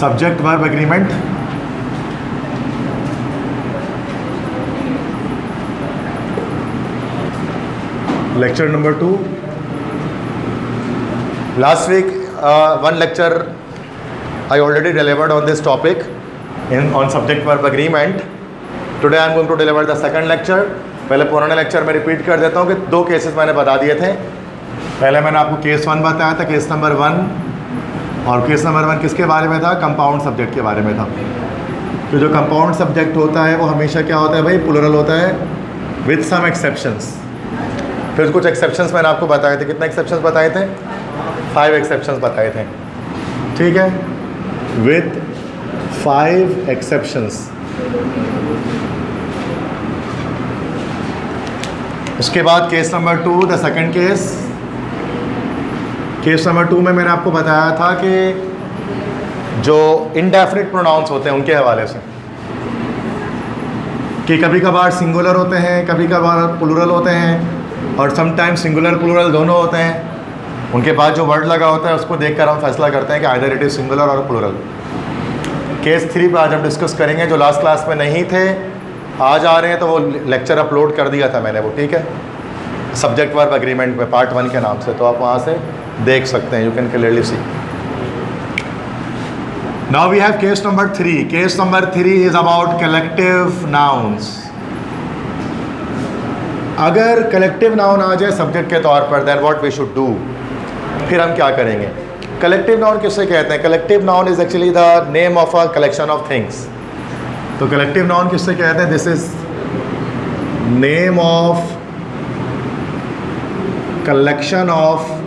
Subject verb agreement, lecture number 2. Last week one lecture I already delivered on this topic on subject verb agreement. Today I am going to deliver the second lecture. पहले पुराने lecture में repeat कर देता हूँ कि 2 cases मैंने बता दिए थे. पहले मैंने आपको केस 1 बताया था, केस नंबर 1. और केस नंबर 1 किसके बारे में था? कंपाउंड सब्जेक्ट के बारे में था. तो जो कंपाउंड सब्जेक्ट होता है वो हमेशा क्या होता है भाई? प्लूरल होता है विद सम एक्सेप्शंस. फिर कुछ एक्सेप्शंस मैंने आपको बताए थे. कितने एक्सेप्शंस बताए थे? 5 एक्सेप्शंस बताए थे. ठीक है, विद 5 एक्सेप्शंस. उसके बाद case number 2, the second case. Case number 2 में मैंने आपको बताया था कि जो इंडेफिनिट प्रोनाउंस होते हैं उनके हवाले से, कि कभी कभार सिंगुलर होते हैं, कभी कभार प्लूरल होते हैं, और समटाइम्स सिंगुलर प्लूरल दोनों होते हैं. उनके बाद जो वर्ड लगा होता है उसको देखकर हम फैसला करते हैं कि आइदर इट इज़ सिंगुलर और प्लूरल. केस 3 पर आज हम डिस्कस करेंगे. जो लास्ट क्लास में नहीं थे आज आ रहे हैं, तो वो लेक्चर अपलोड कर दिया था मैंने वो. ठीक है, सब्जेक्ट वर्ब एग्रीमेंट में पार्ट 1 के नाम से, तो आप वहाँ से देख सकते हैं. You can clearly see. Now we have case number 3. Case number 3 is about collective nouns. अगर कलेक्टिव नाउन आ जाए सब्जेक्ट के तौर पर, then what we should do. फिर हम क्या करेंगे? कलेक्टिव नाउन किससे कहते हैं? Collective noun is actually the name of a collection of things. तो कलेक्टिव नाउन किससे कहते हैं? This is name of collection of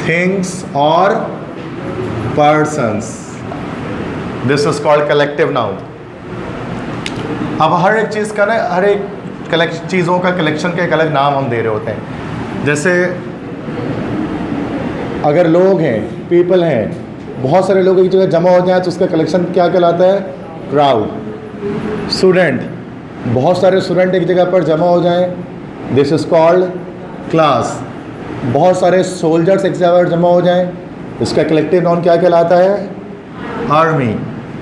things और persons. This is called collective noun. अब हर एक चीज़ का ना, हर एक चीज़ों का कलेक्शन के एक अलग नाम हम दे रहे होते हैं. जैसे अगर लोग हैं, पीपल हैं, बहुत सारे लोग एक जगह जमा हो जाएं तो उसका कलेक्शन क्या कहलाता है? क्राउड. स्टूडेंट, बहुत सारे स्टूडेंट एक जगह पर जमा हो जाएं, दिस इज कॉल्ड क्लास. बहुत सारे सोल्जर्स एक जगह पर जमा हो जाएं, इसका कलेक्टिव नाउन क्या कहलाता है? आर्मी.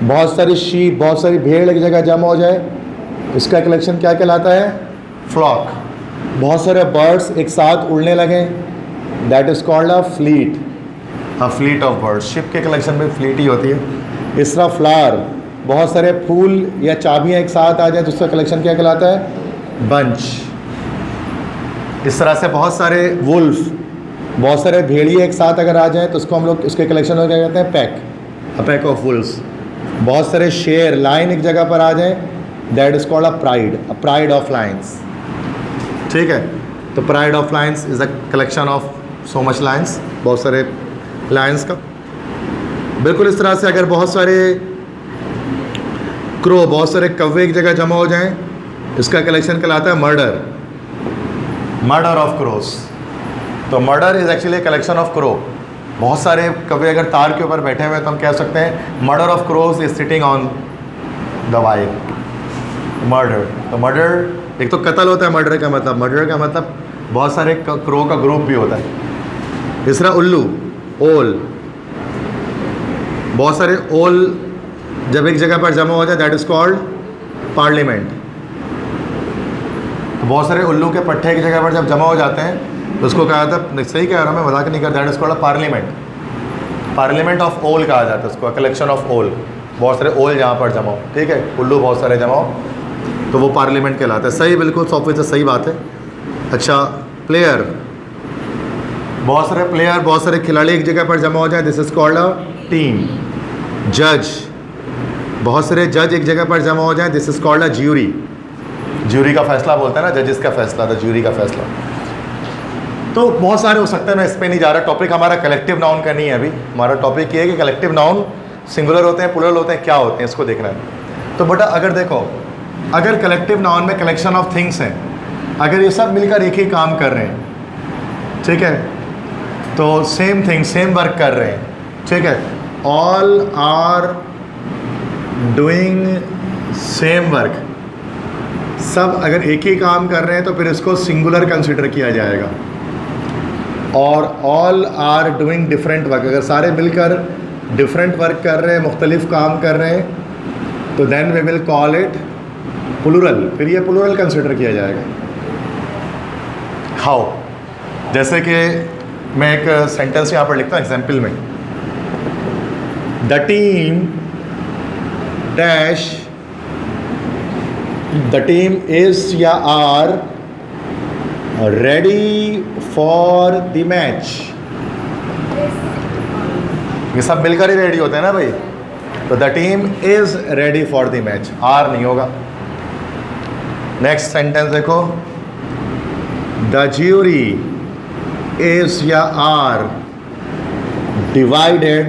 बहुत सारी शीप, बहुत सारी भेड़ एक जगह जमा हो जाए, इसका कलेक्शन क्या कहलाता है? फ्लॉक. बहुत सारे बर्ड्स एक साथ उड़ने लगें, that is called a fleet. A fleet of birds. Ship के कलेक्शन में फ्लीट ही होती है. इस तरह फ्लावर, बहुत सारे फूल या चाबियाँ एक साथ आ जाए तो उसका कलेक्शन क्या कहलाता है? बंच. इस तरह से बहुत सारे वुल्फ, बहुत सारे भेड़िए एक साथ अगर आ जाएँ तो उसको हम लोग, उसके कलेक्शन में क्या कहते हैं? Pack. A pack of wolves. बहुत सारे शेर, लाइन एक जगह पर आ जाएँ, that is called a pride. A pride of lines. ठीक है, तो pride of lines is a collection of so much lines, बहुत सारे लाइन्स का. बिल्कुल इस तरह से अगर बहुत सारे क्रो, बहुत सारे कौवे एक जगह जमा हो जाएं, इसका कलेक्शन कहलाता है मर्डर. Murder of crows. तो murder is actually collection of crow. बहुत सारे कौवे अगर तार के ऊपर बैठे हुए हैं तो हम कह सकते हैं murder of cross is sitting on the wire. Murder. तो मर्डर एक तो कत्ल होता है. मर्डर का मतलब बहुत सारे क्रो का ग्रुप भी होता है. इस तरह उल्लू, ओल, बहुत सारे ओल जब एक जगह पर जमा हो जाए, दैट इज़ कॉल्ड पार्लियामेंट. तो बहुत सारे उल्लू के पट्टे एक जगह पर जब जमा हो जाते हैं तो उसको कहा जाता है, सही कह रहा हूँ मैं, मजाक नहीं कर, that is called parliament. Parliament of ओल कहा जाता है उसको, कलेक्शन ऑफ ओल. बहुत सारे ओल जहाँ पर जमा हो, ठीक है, उल्लू बहुत सारे जमा हो, तो वो पार्लियामेंट कहलाता है. सही, बिल्कुल 100% सही बात है. अच्छा, प्लेयर, बहुत सारे प्लेयर, बहुत सारे खिलाड़ी एक जगह पर जमा हो जाए, this is called a team. जज, बहुत सारे जज एक जगह पर जमा हो जाए, this is called a jury. Jury का फैसला बोलते हैं ना, जजेस का फैसला, द ज्यूरी का फैसला. तो बहुत सारे हो सकते हैं, मैं इस पर नहीं जा रहा. टॉपिक हमारा कलेक्टिव नाउन का नहीं है अभी. हमारा टॉपिक ये है कि कलेक्टिव नाउन सिंगुलर होते हैं, प्लूरल होते हैं, क्या होते हैं, इसको देखना है. तो बेटा अगर देखो, अगर कलेक्टिव नाउन में कलेक्शन ऑफ थिंग्स हैं, अगर ये सब मिलकर एक ही काम कर रहे हैं, ठीक है, तो सेम थिंग, सेम वर्क कर रहे हैं, ठीक है, all are doing same work, सब अगर एक ही काम कर रहे हैं तो फिर इसको सिंगुलर कंसिडर किया जाएगा. और all are doing different work, अगर सारे मिलकर डिफरेंट वर्क कर रहे हैं, मुख्तलिफ काम कर रहे हैं, तो then we will call it plural, फिर ये प्लूरल कंसिडर किया जाएगा। हाउ, जैसे कि मैं एक सेंटेंस यहाँ पर लिखता हूँ एग्जाम्पल में, the team dash, the team is या are ready for the match. ये सब मिलकर ही रेडी होते हैं ना भाई, तो the team is ready for the match, are नहीं होगा। नेक्स्ट सेंटेंस देखो, द ज्यूरी इज या are divided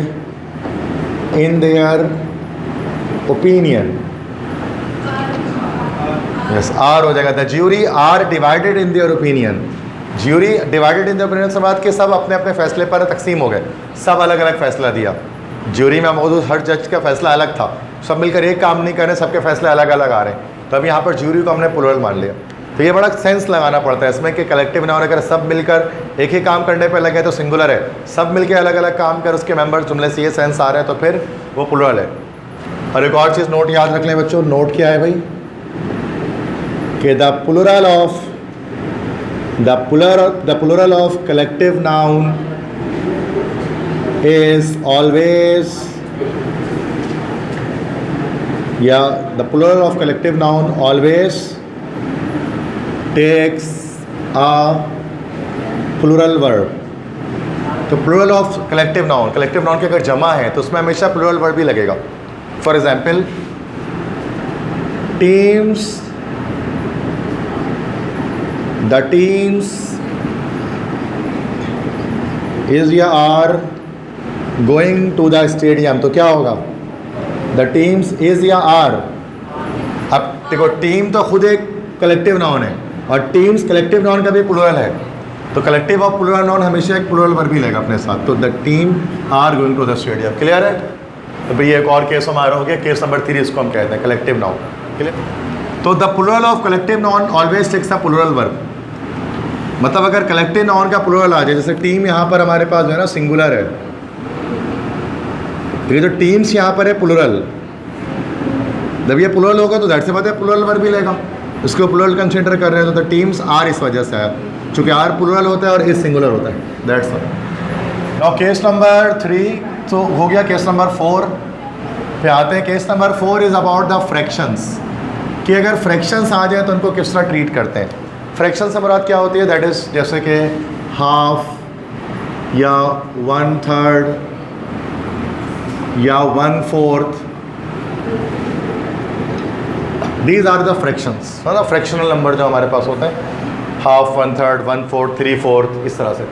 in their opinion. Yes, are हो जाएगा, the jury are divided in their opinion. Jury divided in their opinion से बात कि सब अपने अपने फैसले पर तकसीम हो गए, सब अलग अलग फैसला दिया। ज्यूरी में मौजूद हर जज का फैसला अलग था, सब मिलकर एक काम नहीं कर रहे, सबके फैसले अलग अलग आ रहे हैं, तो अब यहाँ पर ज्यूरी को हमने प्लूरल मान लिया। तो ये बड़ा सेंस लगाना पड़ता है इसमें कि कलेक्टिव नाउन अगर सब मिलकर एक ही काम करने पर लगे तो सिंगुलर है, सब मिलकर अलग अलग काम कर उसके मेंबर जुमले से ये सेंस आ रहे हैं तो फिर वो प्लूरल है। और एक और चीज़ नोट याद रख लें बच्चों, नोट क्या है भाई कि the plural of collective noun is always, the plural of collective noun always takes a plural verb। तो plural of collective noun की अगर जमा है तो उसमें हमेशा plural verb ही लगेगा। For example, teams, the teams is या are going to the stadium, तो क्या होगा, द टीम्स इज या आर। अब देखो, टीम तो खुद एक कलेक्टिव नाउन है और टीम्स कलेक्टिव नाउन का भी प्लूरल है, तो कलेक्टिव ऑफ प्लूरल नाउन हमेशा एक प्लूरल वर्ब भी लेगा अपने साथ। तो the team are going to the stadium, clear है। तो भाई एक और केस हमारा हो गया, केस नंबर 3, इसको हम कहते हैं कलेक्टिव नाउन, क्लियर। तो the plural of collective noun always takes a plural verb. मतलब अगर कलेक्टिव नाउन का प्लूरल आ जाए, जैसे टीम यहाँ पर हमारे पास जो है ना सिंगुलर है, तो ये जो टीम्स यहाँ पर है प्लूरल, जब ये प्लूरल होगा तो दैट से बात है प्लूरल वर्ब भी लेगा, इसको प्लूरल कंसिडर कर रहे हैं। तो द टीम्स आर इस वजह से है चूँकि आर प्लूरल होता है और इस सिंगुलर होता है, that's all. Now case number 3 तो हो गया, केस नंबर 4 पे आते हैं। Case number 4 is about the fractions, कि अगर फ्रैक्शंस आ जाए तो उनको किस तरह ट्रीट करते हैं। फ्रैक्शन से मुराद क्या होती है, दैट इज़ जैसे कि हाफ या 1/3 या 1/4, दीज आर द फ्रैक्शंस, मतलब फ्रैक्शनल नंबर जो हमारे पास होते हैं, हाफ, 1/3, 1/4, 3/4, इस तरह से,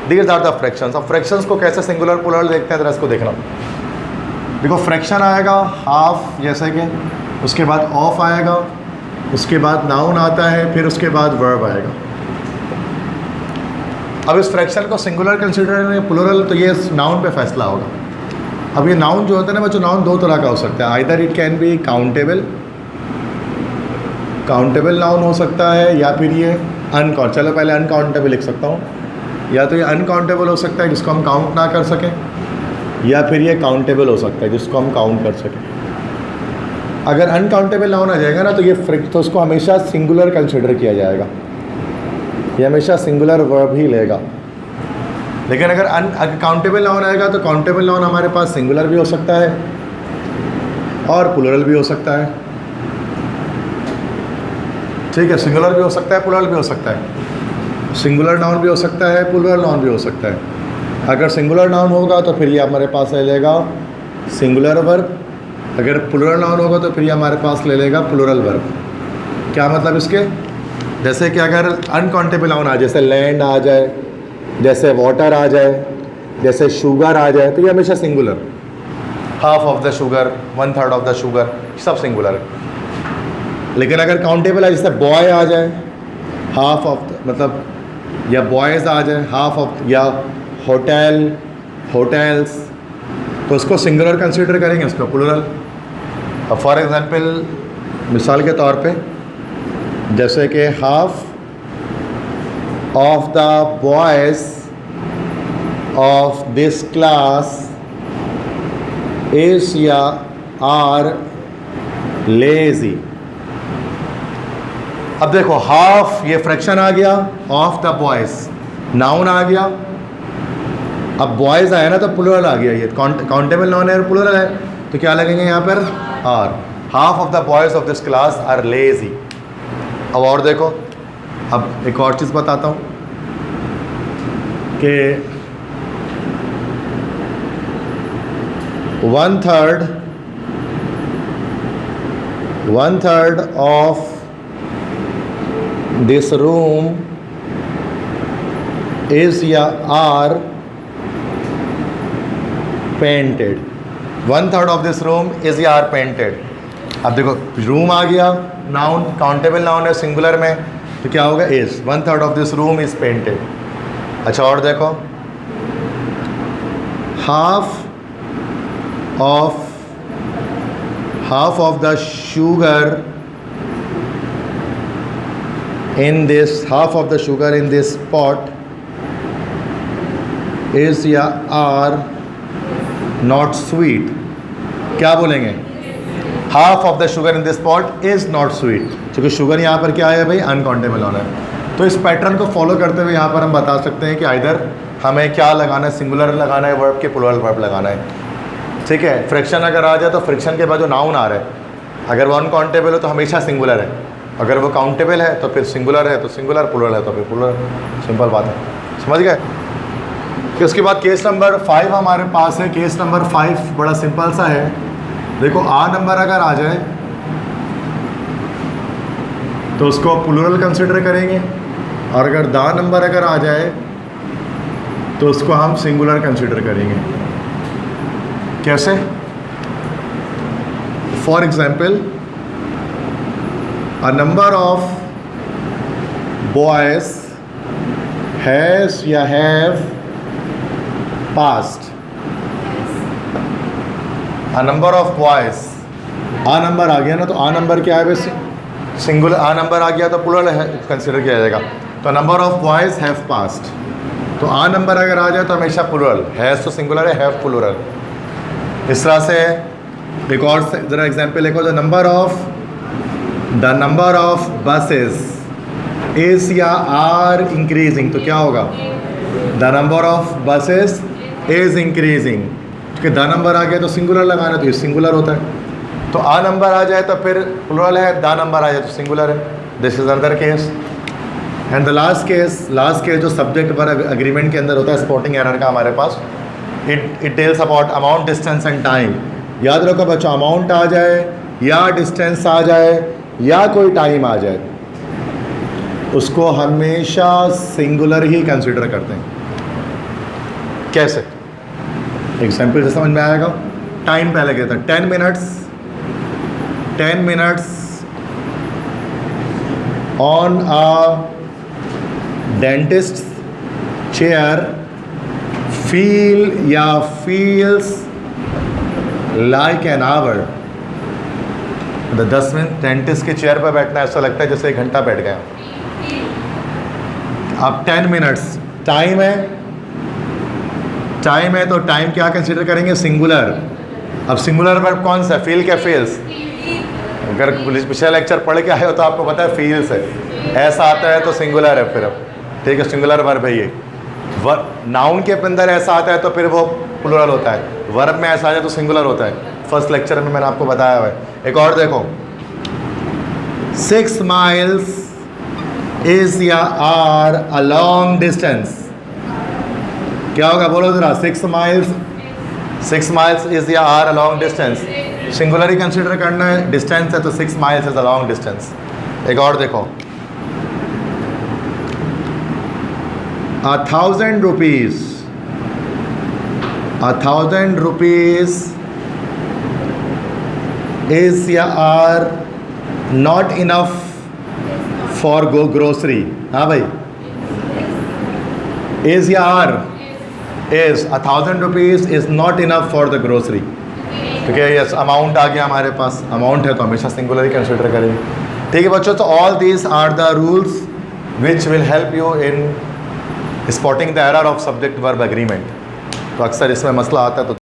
दीज आर द फ्रैक्शंस। अब फ्रैक्शंस को कैसे सिंगुलर प्लूरल देखते हैं, जरा इसको देखना। देखो, फ्रैक्शन आएगा हाफ जैसे कि, उसके बाद ऑफ आएगा, उसके बाद नाउन आता है, फिर उसके बाद वर्ब आएगा। अब इस फ्रैक्शन को सिंगुलर कंसिडर करें प्लूरल, तो ये नाउन पे फैसला होगा। अब ये नाउन जो होता है ना बच्चों, नाउन दो तरह का हो सकता है, either it can be countable noun हो सकता है, या फिर ये अनकाउंट, चलो पहले अनकाउंटेबल लिख सकता हूँ, या तो ये अनकाउंटेबल हो सकता है जिसको हम काउंट ना कर सकें, या फिर ये काउंटेबल हो सकता है जिसको हम काउंट कर सकें। अगर अनकाउंटेबल नाउन आ जाएगा ना तो ये तो उसको हमेशा सिंगुलर कंसिडर किया जाएगा, ये हमेशा सिंगुलर वर्ब ही लेगा। लेकिन अगर काउंटेबल नाउन आएगा तो काउंटेबल नाउन हमारे पास सिंगुलर भी हो सकता है और प्लूरल भी हो सकता है, ठीक है, सिंगुलर भी हो सकता है, प्लूरल भी हो सकता है। सिंगुलर नाउन भी हो सकता है, प्लूरल नाउन भी हो सकता है। अगर सिंगुलर नाउन होगा तो फिर ये हमारे पास ले लेगा सिंगुलर वर्ब, अगर प्लूरल नाउन होगा तो फिर ये हमारे पास ले लेगा प्लूरल वर्ब। क्या मतलब इसके, जैसे कि अगर अनकाउंटेबल नाउन आ, जैसे लैंड आ जाए, जैसे वाटर आ जाए, जैसे शुगर आ जाए, तो ये हमेशा singular, half of the sugar, 1/3 of the sugar, सब सिंगुलर है। लेकिन अगर काउंटेबल है, जैसे बॉय आ जाए, हाफ ऑफ मतलब, या बॉयज़ आ जाए हाफ ऑफ, या होटल, होटल्स, तो उसको सिंगुलर कंसीडर करेंगे, उसको प्लूरल। अब फॉर एग्जांपल, मिसाल के तौर पे, जैसे कि half of the boys of this class is या आर लेजी। अब देखो हाफ ये फ्रैक्शन आ गया, ऑफ द बॉयज नाउन आ गया। अब बॉयज आया ना तो प्लूरल आ गया, ये काउंटेबल नाउन है, प्लूरल है, तो क्या लगेंगे यहाँ पर are. Half of the boys of this class are lazy. अब और देखो, अब एक और चीज़ बताता हूँ कि 1/3 of this room is या are painted। 1/3 of this room is या are painted। अब देखो रूम आ गया, नाउन काउंटेबल नाउन है सिंगुलर में, तो क्या होगा is. 1/3 of this room is painted। अच्छा और देखो half of the sugar in this pot is या are not sweet। क्या बोलेंगे, half of the sugar in this pot is not sweet, क्योंकि शुगर यहाँ पर क्या है भाई, अनकाउंटेबल होना है। तो इस पैटर्न को फॉलो करते हुए यहाँ पर हम बता सकते हैं कि आइदर हमें क्या लगाना है, सिंगुलर लगाना है वर्ब के प्लूरल वर्ब लगाना है। ठीक है, फ्रिक्शन अगर आ जाए तो फ्रिक्शन के बाद जो नाउन आ रहा है, अगर वो अनकाउंटेबल हो तो हमेशा सिंगुलर है, अगर वो काउंटेबल है तो फिर सिंगुलर है, तो सिंगुलर, प्लूरल है तो फिर प्लूरल। सिंपल बात है, समझ गए। फिर उसके बाद केस नंबर 5 हमारे पास है। केस नंबर 5 बड़ा सिंपल सा है। देखो आ नंबर अगर आ जाए तो उसको प्लूरल कंसिडर करेंगे, और अगर दा नंबर अगर आ जाए तो उसको हम सिंगुलर कंसिडर करेंगे। कैसे? For example, a number of boys has या have passed. A number of boys, a number आ गया ना, तो आ नंबर क्या है वैसे, सिंगुलर। आ नंबर आ गया तो प्लूरल है कंसिडर किया जाएगा। तो number of boys have past, तो आ नंबर अगर आ जाए तो हमेशा प्लूरल, हैज़ तो सिंगुलर है, हैव प्लूरल। इस तरह से एक और ज़रा एग्जाम्पल देखो, the number of buses is या आर इंक्रीजिंग, तो क्या होगा, the number of buses is increasing, क्योंकि द नंबर आ गया तो सिंगुलर लगाना, तो ये सिंगुलर होता है। तो आ नंबर आ जाए तो फिर प्लूरल है, द नंबर आ जाए तो सिंगुलर है। This is another case. And the last case जो सब्जेक्ट वर्ब एग्रीमेंट के अंदर होता है स्पॉटिंग एरर का हमारे पास, it tells about amount, distance and time. याद रखो बच्चों, अमाउंट आ जाए या डिस्टेंस आ जाए या कोई टाइम आ जाए, उसको हमेशा सिंगुलर ही कंसिडर करते हैं। कैसे? एग्जाम्पल से समझ में आएगा। टाइम पहले कहता है 10 minutes on a dentist chair feel या feels like an hour. 10 minute dentist के चेयर पर बैठना ऐसा लगता है जैसे 1 घंटा बैठ गया। अब 10 मिनट्स टाइम है तो टाइम क्या कंसीडर करेंगे, सिंगुलर। अब सिंगुलर वर्ब कौन सा, फील क्या फेल्स। अगर पिछले लेक्चर पढ़ के आए हो तो आपको पता है फील्स है, ऐसा आता है तो सिंगुलर है फिर। अब ठीक है, सिंगुलर वर्ब है ये। नाउन के अंदर ऐसा आता है तो फिर वो प्लूरल होता है, वर्ब में ऐसा आ जाए तो सिंगुलर होता है। फर्स्ट लेक्चर में मैंने आपको बताया हुआ है। एक और देखो, 6 miles इज या आर अ लॉन्ग डिस्टेंस। क्या होगा बोलो जरा, 6 miles इज या are a long distance. Singular ही कंसिडर करना है, डिस्टेंस है तो 6 miles is a long distance. एक और देखो, 1,000 rupees is या are not enough for grocery. हाँ भाई, इज या are is 1,000 rupees is not enough for the grocery, क्योंकि यस अमाउंट आ गया हमारे पास, अमाउंट है तो हमेशा सिंगुलर ही कंसिडर करेंगे। ठीक है बच्चों, तो all these are the rules which will help you in spotting the error of subject verb agreement. तो अक्सर इसमें मसला आता है तो